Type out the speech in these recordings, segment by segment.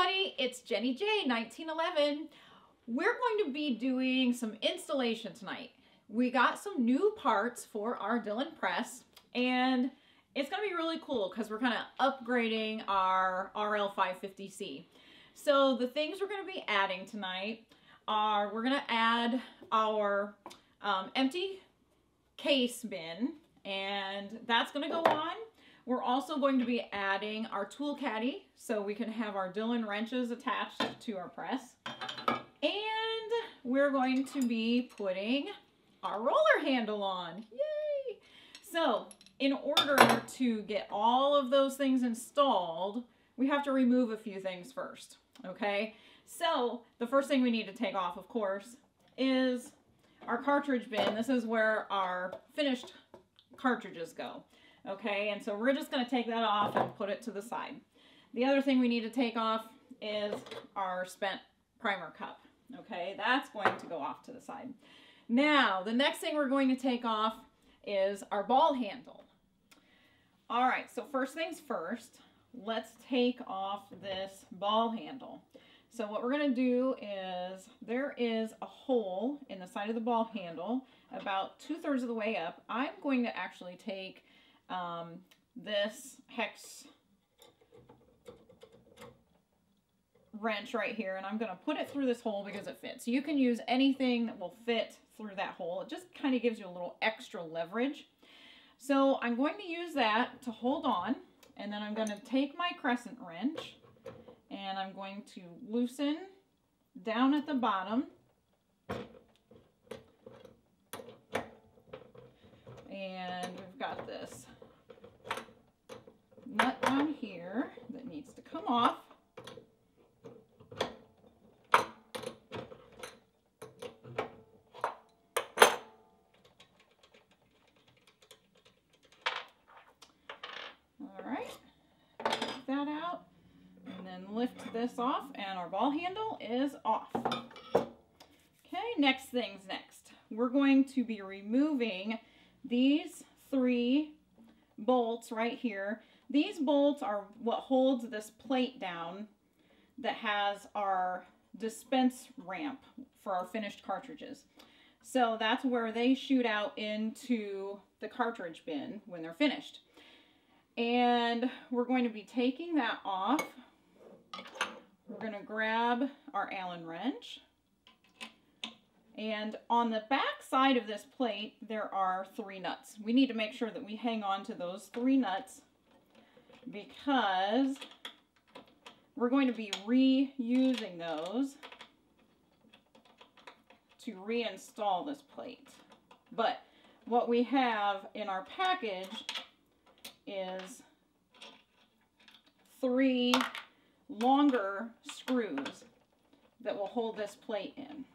everybody, it's Jenny J 1911. We're going to be doing some installation tonight. We got some new parts for our Dillon press, and it's going to be really cool because we're kind of upgrading our RL550C. So the things we're going to be adding tonight are, we're going to add our empty case bin, and that's going to go on. We're also going to be adding our tool caddy so we can have our Dillon wrenches attached to our press. And we're going to be putting our roller handle on. Yay! So in order to get all of those things installed, we have to remove a few things first, okay? So the first thing we need to take off, of course, is our cartridge bin. This is where our finished cartridges go. Okay, and so we're just going to take that off and put it to the side. The other thing we need to take off is our spent primer cup. Okay, that's going to go off to the side. Now, the next thing we're going to take off is our ball handle. All right, so first things first, let's take off this ball handle. So what we're going to do is, there is a hole in the side of the ball handle about 2/3 of the way up. I'm going to actually take this hex wrench right here, and I'm going to put it through this hole because it fits. You can use anything that will fit through that hole. It just kind of gives you a little extra leverage. So I'm going to use that to hold on, and then I'm going to take my crescent wrench and I'm going to loosen down at the bottom. And we've got this nut on here that needs to come off. All right, take that out and then lift this off, and our ball handle is off. Okay, next things next. We're going to be removing these 3 bolts right here. These bolts are what holds this plate down that has our dispense ramp for our finished cartridges. So that's where they shoot out into the cartridge bin when they're finished. And we're going to be taking that off. We're going to grab our Allen wrench. And on the back side of this plate, there are 3 nuts. We need to make sure that we hang on to those 3 nuts because we're going to be reusing those to reinstall this plate. But what we have in our package is 3 longer screws that will hold this plate in.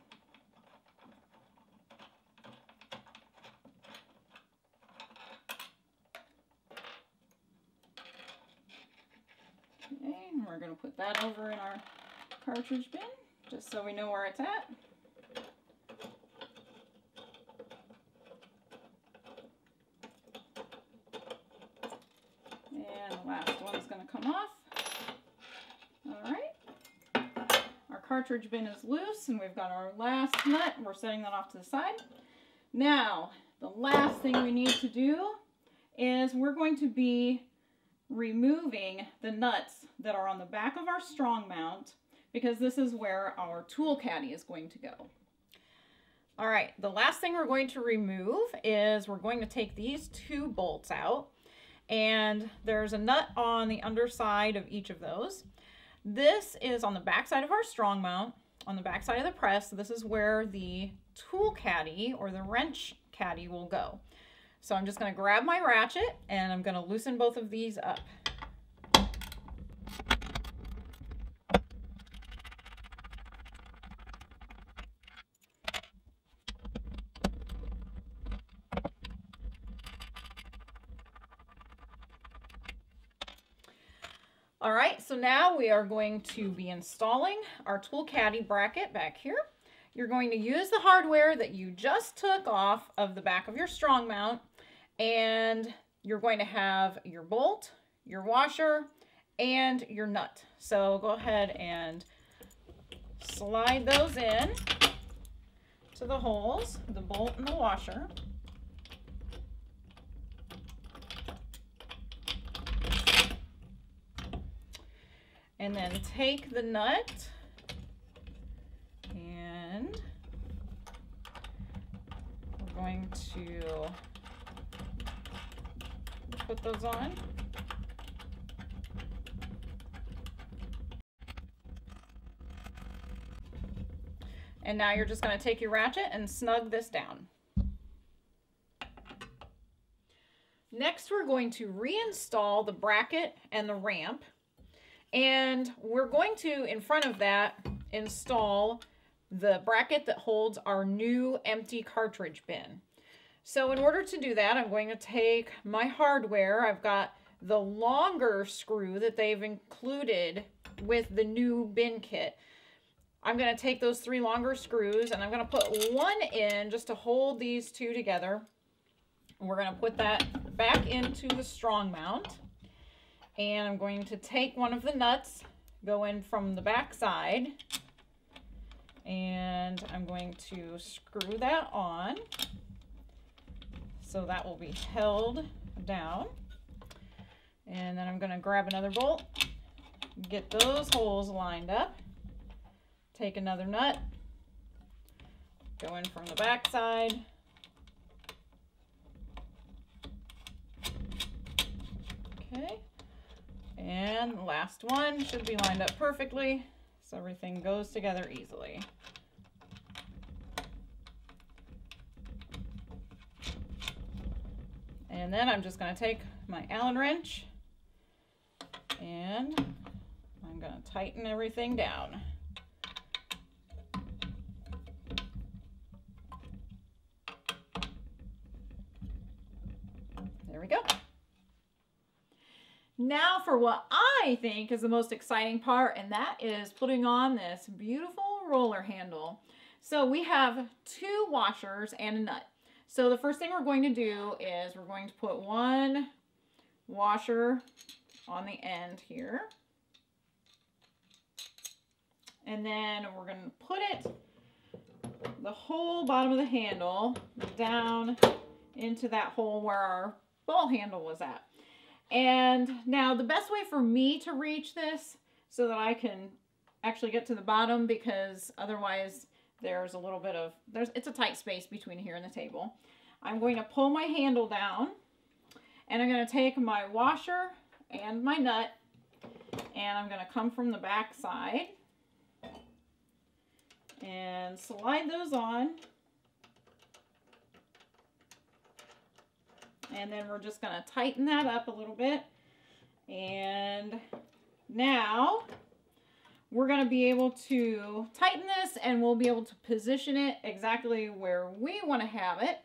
Okay, and we're going to put that over in our cartridge bin, just so we know where it's at. And the last one's going to come off. All right. Our cartridge bin is loose, and we've got our last nut. We're setting that off to the side. Now, the last thing we need to do is we're going to be removing the nuts that are on the back of our strong mount, because this is where our tool caddy is going to go. All right, the last thing we're going to remove is we're going to take these 2 bolts out, and there's a nut on the underside of each of those. This is on the back side of our strong mount, on the back side of the press. This is where the tool caddy or the wrench caddy will go. So I'm just going to grab my ratchet and I'm going to loosen both of these up. All right, so now we are going to be installing our tool caddy bracket back here. You're going to use the hardware that you just took off of the back of your strong mount, and you're going to have your bolt, your washer, and your nut. So go ahead and slide those in to the holes, the bolt and the washer. And then take the nut and we're going to put those on. And now you're just going to take your ratchet and snug this down. Next, we're going to reinstall the bracket and the ramp. And we're going to, in front of that, install the bracket that holds our new empty cartridge bin. So in order to do that, I'm going to take my hardware. I've got the longer screw that they've included with the new bin kit. I'm going to take those 3 longer screws and I'm going to put one in just to hold these 2 together. We're going to put that back into the strong mount. And I'm going to take one of the nuts, go in from the back side, and I'm going to screw that on. So that will be held down. And then I'm going to grab another bolt, get those holes lined up. Take another nut, go in from the back side, okay, and the last one should be lined up perfectly so everything goes together easily. And then I'm just going to take my Allen wrench and I'm going to tighten everything down. There we go. Now for what I think is the most exciting part, and that is putting on this beautiful roller handle. So we have 2 washers and a nut. So the first thing we're going to do is we're going to put one washer on the end here. And then we're going to put it, the whole bottom of the handle, down into that hole where our ball handle was at. And now the best way for me to reach this so that I can actually get to the bottom, because otherwise there's a little bit of, it's a tight space between here and the table. I'm going to pull my handle down and I'm going to take my washer and my nut and I'm going to come from the back side and slide those on. And then we're just going to tighten that up a little bit. And now we're going to be able to tighten this and we'll be able to position it exactly where we want to have it.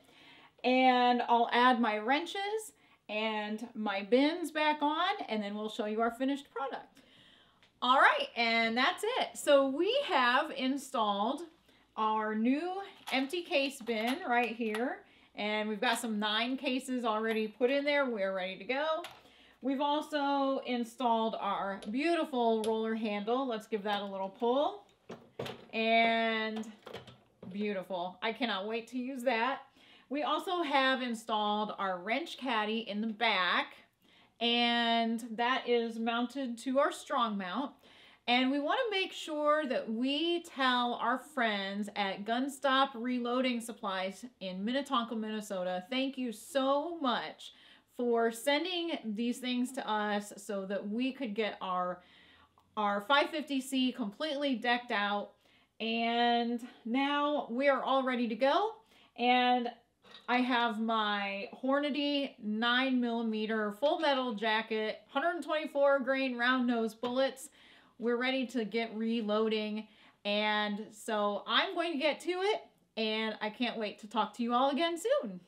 And I'll add my wrenches and my bins back on and then we'll show you our finished product. All right, and that's it. So we have installed our new empty case bin right here. And we've got some 9 cases already put in there. We're ready to go. We've also installed our beautiful roller handle. Let's give that a little pull. And beautiful. I cannot wait to use that. We also have installed our wrench caddy in the back. And that is mounted to our strong mount. And we want to make sure that we tell our friends at Gun Stop Reloading Supplies in Minnetonka, Minnesota, thank you so much for sending these things to us so that we could get our 550C completely decked out. And now we are all ready to go. And I have my Hornady 9mm full metal jacket, 124 grain round nose bullets. We're ready to get reloading, and so I'm going to get to it, and I can't wait to talk to you all again soon.